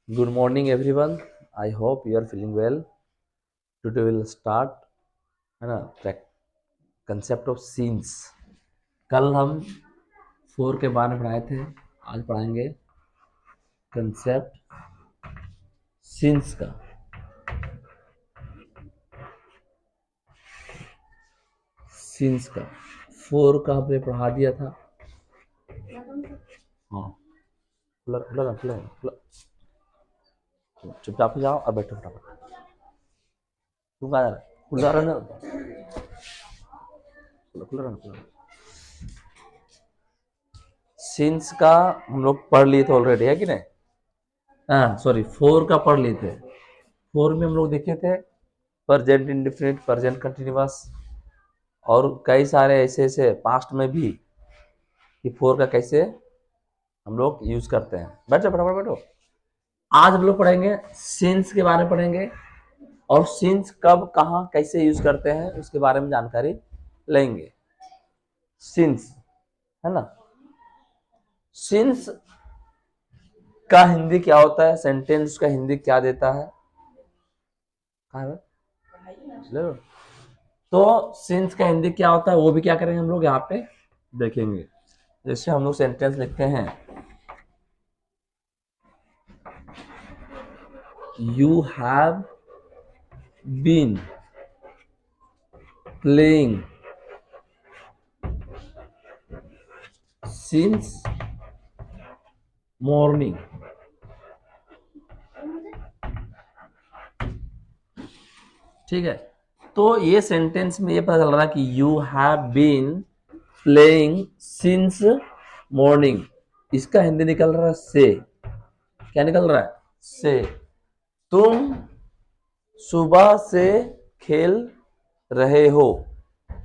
Good morning, everyone. I hope you are feeling well. Today we'll start है ना concept of scenes. कल हम 4 के बारे में पढ़ाए थे. आज पढ़ाएंगे कंसेप्ट सीन्स का. सीन्स का 4 का हमने पढ़ा दिया था. हाँ, खुला खुला खुला खुला. चुपचाप हो जाओ और बैठो फटाफट. तुम कहाँ जा रहा है? खुला रहने दो. खुला रहना खुला. सीन्स का हम लोग पढ़ लिए थे ऑलरेडी, है कि नहीं? हाँ सॉरी, 4 का पढ़ लिए थे. 4 में हम लोग देखे थे प्रेजेंट इंडेफिनिट, प्रेजेंट कंटिन्यूअस और कई सारे ऐसे ऐसे पास्ट में भी कि 4 का कैसे हम लोग यूज करते हैं. बैठो फटाफट बैठो. आज हम लोग पढ़ेंगे सिंस के बारे में पढ़ेंगे और सिंस कब कहाँ कैसे यूज करते हैं उसके बारे में जानकारी लेंगे. सिंस है ना. सिंस का हिंदी क्या होता है? सेंटेंस का हिंदी क्या देता है? तो सिंस का हिंदी क्या होता है वो भी क्या करेंगे हम लोग यहाँ पे देखेंगे. जैसे हम लोग सेंटेंस लिखते हैं, you have been playing since morning. ठीक है, तो ये सेंटेंस में ये पता चल रहा है कि you have been playing since morning. इसका हिंदी निकल रहा है से. क्या निकल रहा है? से. तुम सुबह से खेल रहे हो.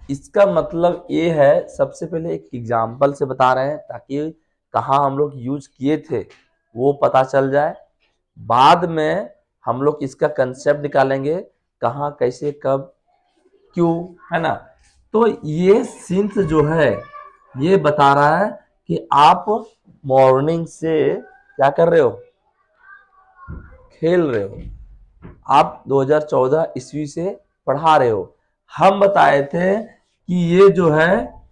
इसका मतलब ये है, सबसे पहले एक एग्जाम्पल से बता रहे हैं ताकि कहाँ हम लोग यूज किए थे वो पता चल जाए. बाद में हम लोग इसका कंसेप्ट निकालेंगे, कहाँ कैसे कब क्यों, है ना. तो ये सिंस जो है ये बता रहा है कि आप मॉर्निंग से क्या कर रहे हो? खेल रहे हो. आप 2014 ईस्वी से पढ़ा रहे हो. हम बताए थे कि ये जो है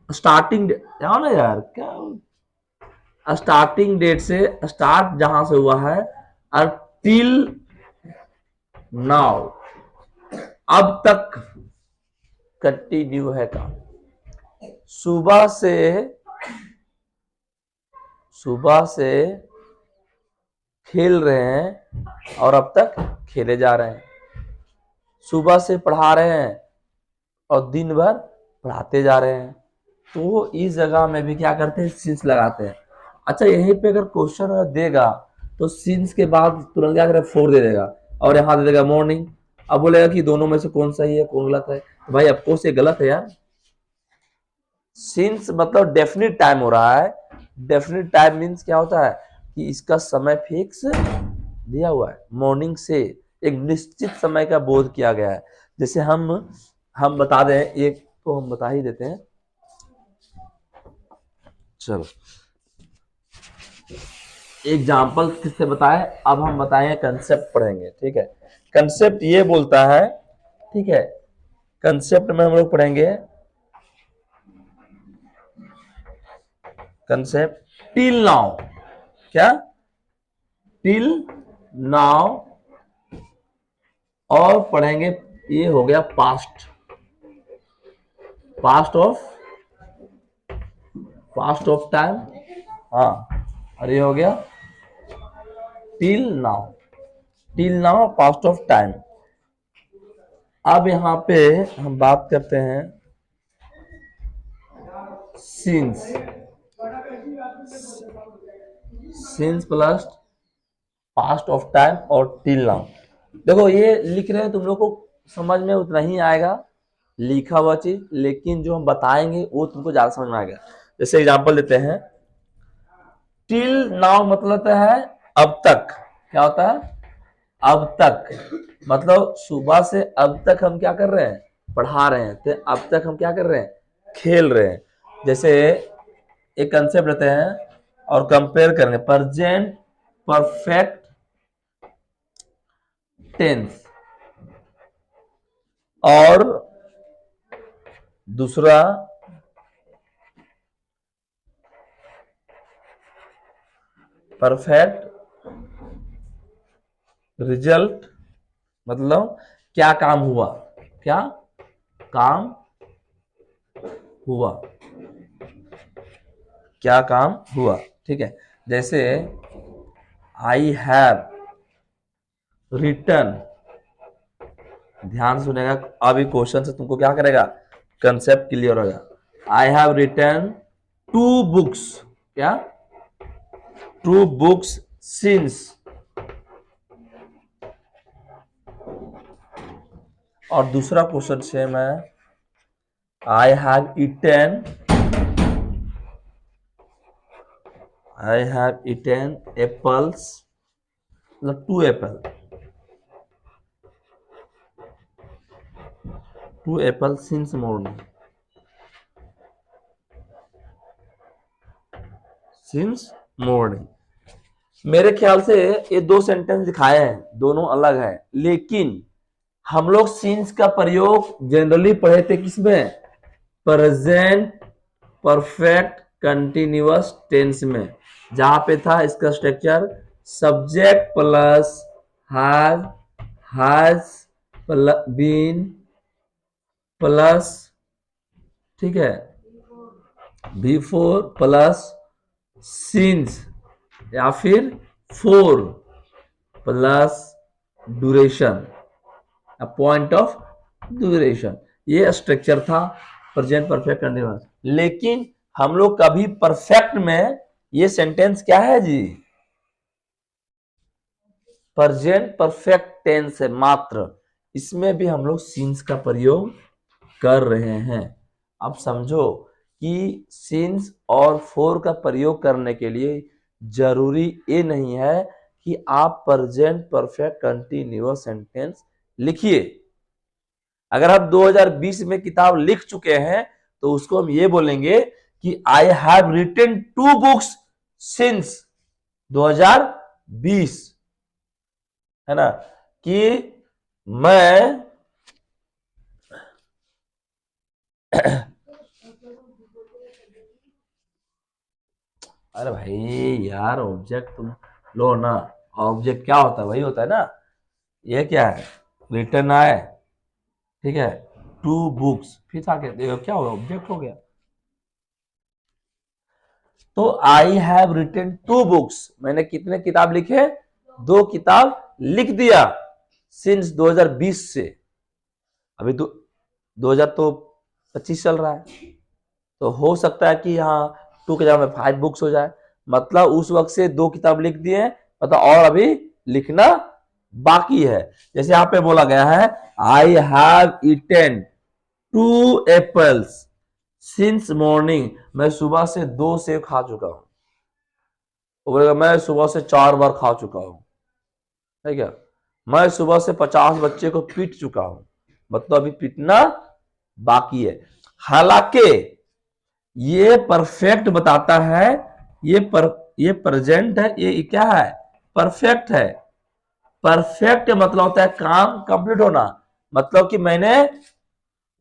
स्टार्टिंग क्या ना यार, क्या स्टार्टिंग डेट से स्टार्ट जहां से हुआ है और टिल नाउ अब तक कंटिन्यू है काम. सुबह से खेल रहे हैं और अब तक खेले जा रहे हैं. सुबह से पढ़ा रहे हैं और दिन भर पढ़ाते जा रहे हैं. तो इस जगह में भी क्या करते हैं? सिंस लगाते हैं. अच्छा, यहीं पे अगर क्वेश्चन देगा तो सिंस के बाद तुरंत क्या करेगा? 4 दे देगा और यहाँ दे देगा मॉर्निंग. अब बोलेगा कि दोनों में से कौन सही है कौन गलत है. तो भाई ऑफकोर्स ये गलत है यार. सिंस मतलब डेफिनिट टाइम हो रहा है. डेफिनिट टाइम मीन्स क्या होता है कि इसका समय फिक्स दिया हुआ है. मॉर्निंग से एक निश्चित समय का बोध किया गया है. जैसे हम बता दें, एक तो हम बता ही देते हैं. चलो एग्जाम्पल किससे बताए, अब हम बताएंगे कंसेप्ट पढ़ेंगे. ठीक है, कंसेप्ट ये बोलता है. ठीक है, कंसेप्ट में हम लोग पढ़ेंगे कंसेप्ट टिल नाउ. क्या? Till now. और पढ़ेंगे, ये हो गया पास्ट. Past of time. हाँ, और ये हो गया till now. Till now past of time. अब यहां पे हम बात करते हैं since. Since plus past of time और टिल नाउ. देखो ये लिख रहे हैं, तुम लोग को समझ में उतना ही आएगा लिखा हुआ चीज, लेकिन जो हम बताएंगे वो तुमको ज्यादा समझ में आएगा. जैसे एग्जांपल देते हैं, टिल नाउ मतलब है अब तक. क्या होता है? अब तक. मतलब सुबह से अब तक हम क्या कर रहे हैं? पढ़ा रहे हैं. तो अब तक हम क्या कर रहे हैं? खेल रहे हैं. जैसे एक कंसेप्ट रहते हैं और कंपेयर करेंगे प्रेजेंट परफेक्ट टेंस, और दूसरा परफेक्ट रिजल्ट, मतलब क्या काम हुआ, क्या काम हुआ, क्या काम हुआ। ठीक है, जैसे आई हैव रिटर्न, ध्यान सुनेगा, अभी क्वेश्चन से तुमको क्या करेगा, कंसेप्ट क्लियर होगा। आई हैव रिटर्न 2 बुक्स, क्या 2 बुक्स सिंस, और दूसरा क्वेश्चन सेम है, I have eaten, I have eaten apples, मतलब 2 Apple, 2 Apple since morning, since morning. मेरे ख्याल से ये 2 सेंटेंस दिखाए हैं, दोनों अलग है, लेकिन हम लोग सिंस का प्रयोग जनरली पढ़े थे किसमें, प्रेजेंट परफेक्ट कंटिन्यूअस टेंस में, जहां पे था इसका structure subject plus has been plus, ठीक है, बिफोर प्लस सिंस, या फिर for plus duration, point of duration, ये स्ट्रक्चर था प्रेजेंट परफेक्ट कंटिन्यूअस। लेकिन हम लोग कभी परफेक्ट में ये सेंटेंस क्या है जी, प्रेजेंट परफेक्ट टेंस है मात्र, इसमें भी हम लोग सिंस का प्रयोग कर रहे हैं। अब समझो कि सिंस और फोर का प्रयोग करने के लिए जरूरी ये नहीं है कि आप प्रेजेंट परफेक्ट कंटिन्यूअस सेंटेंस लिखिए। अगर आप 2020 में किताब लिख चुके हैं तो उसको हम ये बोलेंगे कि I have written 2 books since 2020, है ना, कि मैं अरे भाई यार, ऑब्जेक्ट तुम लो ना, ऑब्जेक्ट क्या होता है, वही होता है ना, ये क्या है, रिटर्न आए, ठीक है, 2 बुक्स, फिर आके देखो क्या होगा, ऑब्जेक्ट हो गया। तो आई हैव रिटन 2 बुक्स, मैंने कितने किताब लिखे, 2 किताब लिख दिया सिंस 2020 से, अभी तो 2025 चल रहा है, तो हो सकता है कि यहाँ 2 की जगह में 5 बुक्स हो जाए, मतलब उस वक्त से 2 किताब लिख दिए, मतलब और अभी लिखना बाकी है। जैसे यहाँ पे बोला गया है I have eaten 2 apples since morning, मैं सुबह से 2 सेब खा चुका हूं, बोलेगा मैं सुबह से 4 बार खा चुका हूं, है क्या, मैं सुबह से 50 बच्चे को पीट चुका हूं, मतलब अभी पीटना बाकी है। हालांकि ये परफेक्ट बताता है, ये प्रेजेंट है, ये क्या है, परफेक्ट है। परफेक्ट मतलब होता है काम कंप्लीट होना, मतलब कि मैंने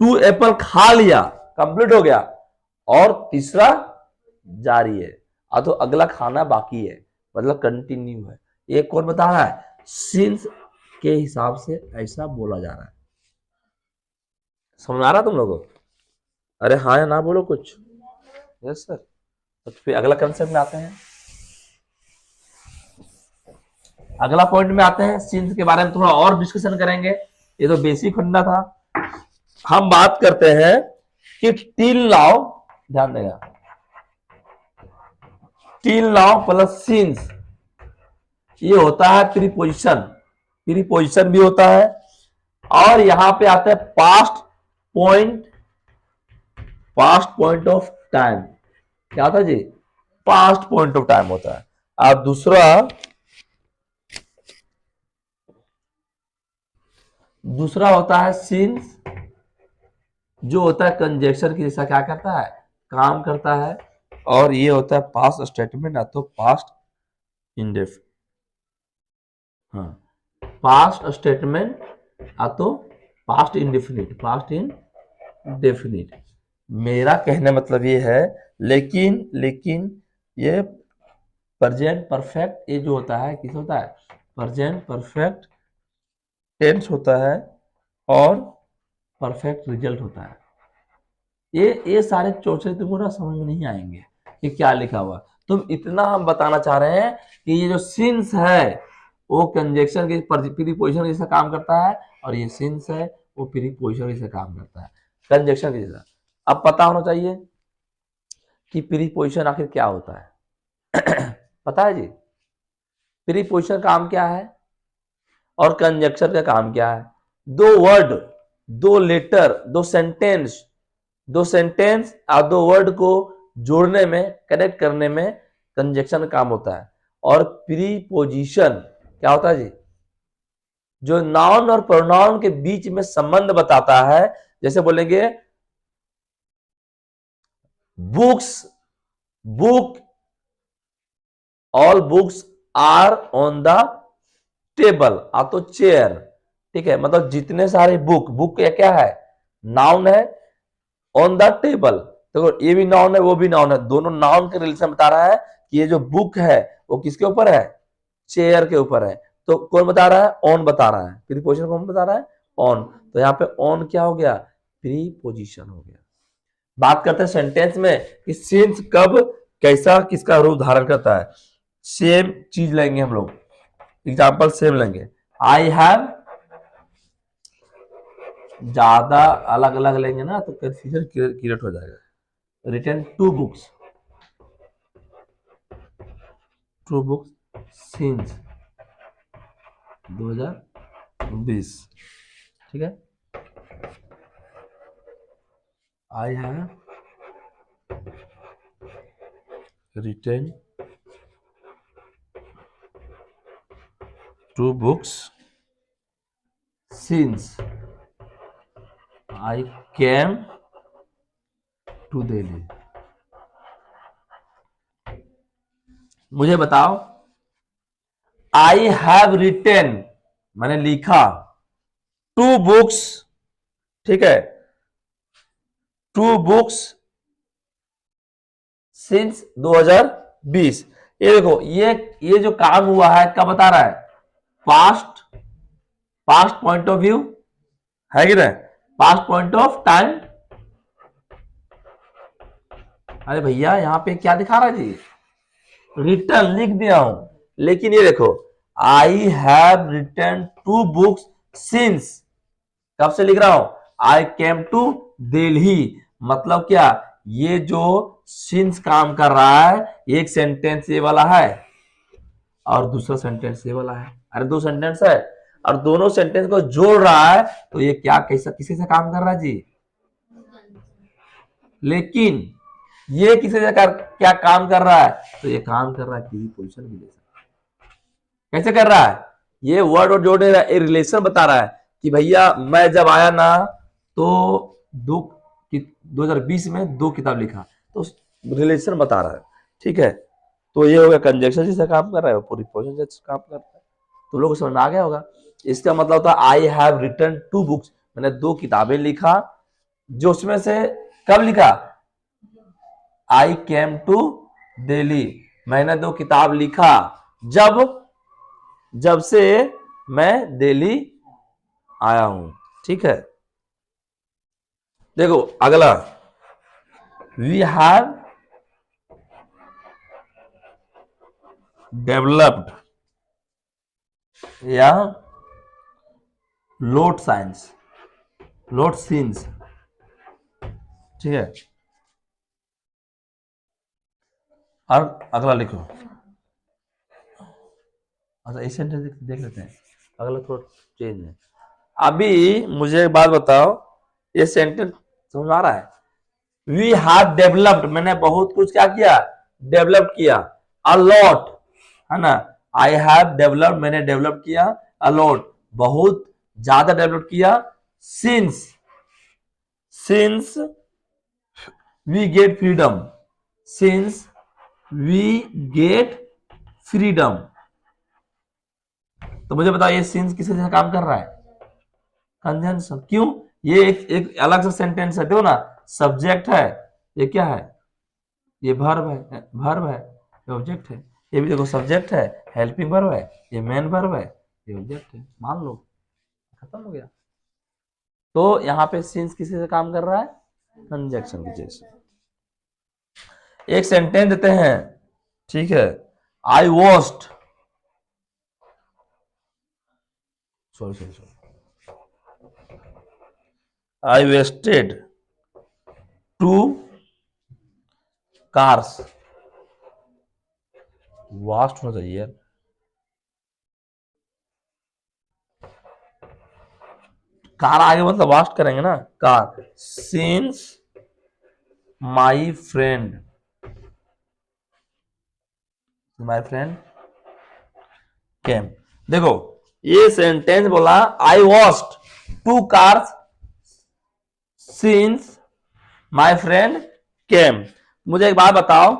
2 एप्पल खा लिया, कंप्लीट हो गया, और तीसरा जारी है, तो अगला खाना बाकी है, मतलब कंटिन्यू है। ये कौन बता रहा है, सिंस के हिसाब से ऐसा बोला जा रहा है। समझ आ रहा तुम लोगों को, अरे हाँ या ना बोलो कुछ, यस सर। तो फिर अगला कंसेप्ट में आते हैं, अगला पॉइंट में आते हैं, सिंस के बारे में थोड़ा और डिस्कशन करेंगे, ये तो बेसिक फंडा था। हम बात करते हैं कि टिल नाउ, ध्यान देगा, टिल नाउ प्लस सिंस, ये होता है प्रीपोजिशन, प्रीपोजिशन भी होता है, और यहां पे आता है पास्ट पॉइंट ऑफ टाइम, क्या था जी, पास्ट पॉइंट ऑफ टाइम होता है। और दूसरा होता है सिंस, जो होता है कंजक्शन की जैसा क्या करता है, काम करता है, और ये होता है पास्ट स्टेटमेंट, या तो पास्ट इंडेफिनिट, हाँ, पास्ट स्टेटमेंट या तो पास्ट इंडेफिनिट, पास्ट इंडेफिनिट। मेरा कहने मतलब ये है, लेकिन ये प्रेजेंट परफेक्ट ये जो होता है किस होता है, प्रेजेंट परफेक्ट टेंस होता है और परफेक्ट रिजल्ट होता है। ये सारे चौचे तुमको ना समझ में नहीं आएंगे कि क्या लिखा हुआ। तुम इतना हम बताना चाह रहे हैं कि ये जो सिंस है वो कंजक्शन के प्रीपोजिशन जैसा काम करता है, और ये सिंस है वो प्रीपोजिशन जैसा काम करता है, कंजक्शन के जैसा। अब पता होना चाहिए कि प्रीपोजिशन आखिर क्या होता है। पता है जी, प्रीपोजिशन काम क्या है और कंजक्शन का काम क्या है? दो वर्ड, दो लेटर, दो सेंटेंस और दो वर्ड को जोड़ने में, कनेक्ट करने में कंजक्शन काम होता है। और प्रीपोजिशन क्या होता है जी? जो नाउन और प्रोनाउन के बीच में संबंध बताता है। जैसे बोलेंगे books, book, all books are on the table, आ तो चेयर, ठीक है, मतलब जितने सारे बुक क्या है, नाउन है, ऑन द टेबल, तो ये भी नाउन है वो भी नाउन है, दोनों नाउन के रिलेशन बता रहा है कि ये जो बुक है वो किसके ऊपर है, चेयर के ऊपर है। तो कौन बता रहा है? ऑन बता रहा है। प्रीपोजिशन कौन बता रहा है? ऑन। तो यहाँ पे ऑन क्या हो गया? प्रीपोजिशन हो गया। बात करते हैं सेंटेंस में कि सिंस कब कैसा किसका रूप धारण करता है। सेम चीज लेंगे हम लोग, एग्जाम्पल सेम लेंगे। आई हैव, ज्यादा अलग अलग लेंगे ना तो कंफ्यूजन क्रिएट हो जाएगा। रिटन 2 बुक्स, 2 बुक्स सिंस 2020, ठीक है। I have written 2 books since I came to Delhi। मुझे बताओ, I have written, मैंने लिखा 2 बुक्स, ठीक है, 2 बुक्स सिंस 2020। ये देखो, ये जो काम हुआ है क्या बता रहा है? पास्ट पॉइंट ऑफ व्यू है कि नहीं? Past point of time. अरे भैया यहाँ पे क्या दिखा रहा है जी? रिटर्न लिख दिया हूं, लेकिन ये देखो, I have return 2 books since, कब से लिख रहा हूं? आई केम टू दिल्ली। मतलब क्या, ये जो सिंस काम कर रहा है, एक सेंटेंस ये वाला है और दूसरा सेंटेंस ये वाला है। अरे 2 सेंटेंस है और दोनों सेंटेंस को जोड़ रहा है, तो ये क्या कैसा किसी से काम कर रहा है जी? लेकिन ये किसी से क्या काम कर रहा है? तो ये काम कर रहा है प्रीपोजिशन के जैसा। कैसे कर रहा है? ये वर्ड और जोड़ रहा है, रिलेशन बता रहा है कि भैया मैं जब आया ना तो 2020 में 2 किताब लिखा, तो रिलेशन बता रहा है, ठीक है। तो ये हो गया कंजक्शन जैसा काम कर रहा है, प्रीपोजिशन जैसा काम कर रहा है। तो लोग समझ में आ गया होगा। इसका मतलब होता है आई हैव रिटन 2 बुक्स, मैंने 2 किताबें लिखा, जो उसमें से कब लिखा? आई केम टू दिल्ली, मैंने 2 किताब लिखा जब से मैं दिल्ली आया हूं, ठीक है। देखो अगला, वी हैव डेवलप्ड या लोड साइंस, लोड सीन्स, ठीक है। और अगला लिखो, अच्छा इस सेंटेंस देख लेते हैं, अगला थोड़ा चेंज है। अभी मुझे एक बात बताओ, ये सेंटेंस समझ आ रहा है? वी हैव डेवलप्ड, मैंने बहुत कुछ क्या किया? डेवलप किया। अ लॉट, है ना। आई हैव डेवलप्ड, मैंने डेवलप किया। अ लॉट, बहुत ज्यादा डेवलप किया। Since we get freedom, since we get freedom, तो मुझे बताओ ये सिंस किसके जैसा काम कर रहा है? कंजंक्शन। क्यों? ये एक अलग सा सेंटेंस है, देखो ना, सब्जेक्ट है, ये क्या है? ये वर्ब है, वर्ब है, ये ऑब्जेक्ट है। ये भी देखो सब्जेक्ट है, हेल्पिंग वर्ब है, ये मेन वर्ब है, ये ऑब्जेक्ट है। मान लो खत्म हो गया। तो यहाँ पे सिंस किसी से काम कर रहा है? कंजंक्शन की जैसे। एक सेंटेंस देते हैं, ठीक है, I waste, sorry, I wasted 2 cars, waste होना चाहिए यार, कार आगे मतलब वास्ट करेंगे ना, car, since my friend came. देखो ये सेंटेंस बोला I waste 2 cars since my friend came. मुझे एक बात बताओ,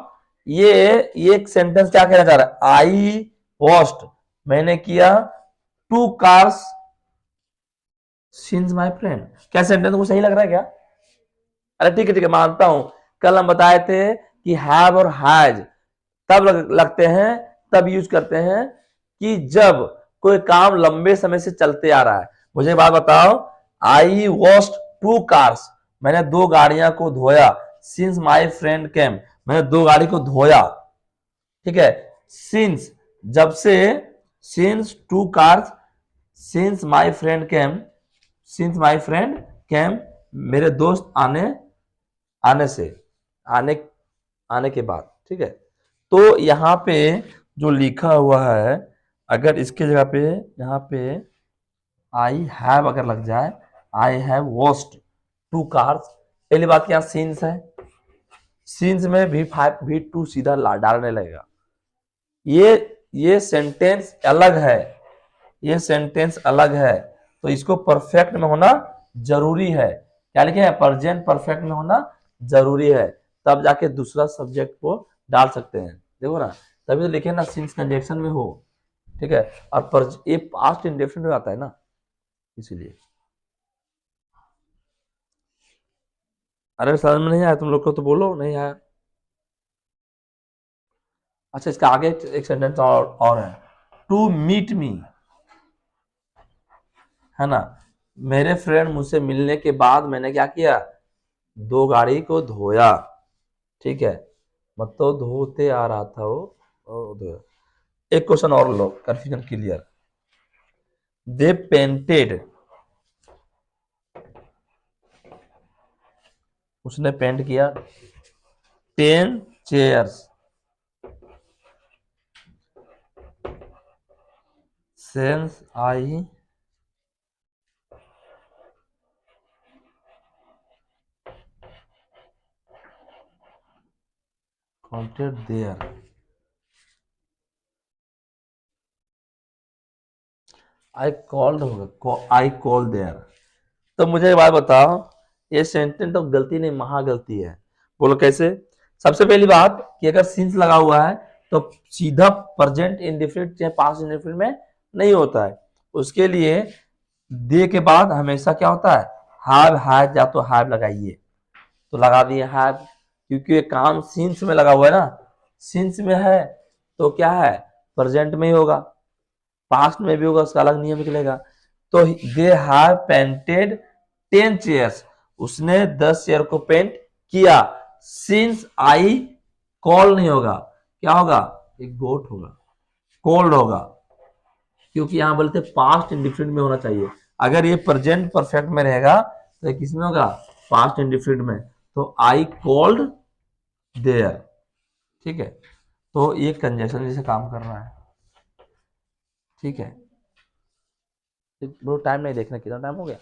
ये सेंटेंस क्या कहना चाह रहा है? आई वॉस्ट, मैंने किया 2 कार्स सिंस माई फ्रेंड। क्या सेंटेंस को सही लग रहा है क्या? अरे ठीक है, मानता हूं। कल हम बताए थे कि हैव और हैज तब लगते हैं, तब यूज करते हैं कि जब कोई काम लंबे समय से चलते आ रहा है। मुझे एक बात बताओ, आई वॉश्ड 2 कार्स, मैंने 2 गाड़ियां को धोया, सिंस माई फ्रेंड केम, मैंने 2 गाड़ी को धोया, ठीक है। सिंस जब से, since 2 cars, since my friend came, since my friend केम, मेरे दोस्त आने से, आने आने के बाद, ठीक है। तो यहाँ पे जो लिखा हुआ है, अगर इसके जगह पे यहाँ पे आई हैव अगर लग जाए, आई हैव वॉश्ड 2 कार्स, पहली बात यहाँ सिंस है, सिंस में V5 V2 सीधा डालने लगेगा। ये सेंटेंस अलग है, ये सेंटेंस अलग है, तो इसको परफेक्ट में होना जरूरी है। क्या लिखे हैं? प्रेजेंट परफेक्ट में होना जरूरी है, तब जाके दूसरा सब्जेक्ट को डाल सकते हैं। देखो ना, तभी तो लिखे ना सिंस कंजंक्शन में हो, ठीक है। और ये पास्ट इंडेफिनिट में आता है ना, इसीलिए। अरे समझ में नहीं आया तुम लोग को तो बोलो नहीं आया। अच्छा, इसका आगे एक सेंटेंस और है, टू मीट मी, है ना। मेरे फ्रेंड मुझसे मिलने के बाद मैंने क्या किया? 2 गाड़ी को धोया, ठीक है। मतलब धोते आ रहा था वो धोया। एक क्वेश्चन और लो, कंफ्यूजन क्लियर। दे पेंटेड, उसने पेंट किया 10 chairs since I counted there. I called होगा, आई कॉल देयर। तो मुझे एक बात बताओ, ये सेंटेंस तो गलती नहीं, महा गलती है। बोलो कैसे? सबसे पहली बात कि अगर सिंस लगा हुआ है तो सीधा प्रेजेंट इंडेफिनिट या पास्ट इंडेफिनिट में नहीं होता है। उसके लिए दे के बाद हमेशा क्या होता है? हैव, हैज, या तो हैव लगाइए, तो लगा दिए हैव, क्योंकि ये काम सिंस में लगा हुआ है ना, सिंस में है तो क्या है? प्रेजेंट में ही होगा, पास्ट में भी होगा, उसका अलग नियम निकलेगा। तो दे हैव पेंटेड 10 चेयर्स, उसने 10 चेयर को पेंट किया। सिंस आई कॉल नहीं होगा, क्या होगा? एक गोट होगा, कोल्ड होगा, क्योंकि यहां बोलते पास्ट इंडिफिनिट में होना चाहिए। अगर ये प्रेजेंट परफेक्ट में रहेगा तो किस में होगा? पास्ट इंडिफिनिट में। तो आई कोल्ड देयर, ठीक है। तो ये कंजंक्शन जैसे काम कर रहा है, ठीक है। टाइम नहीं देखना, कितना टाइम हो गया?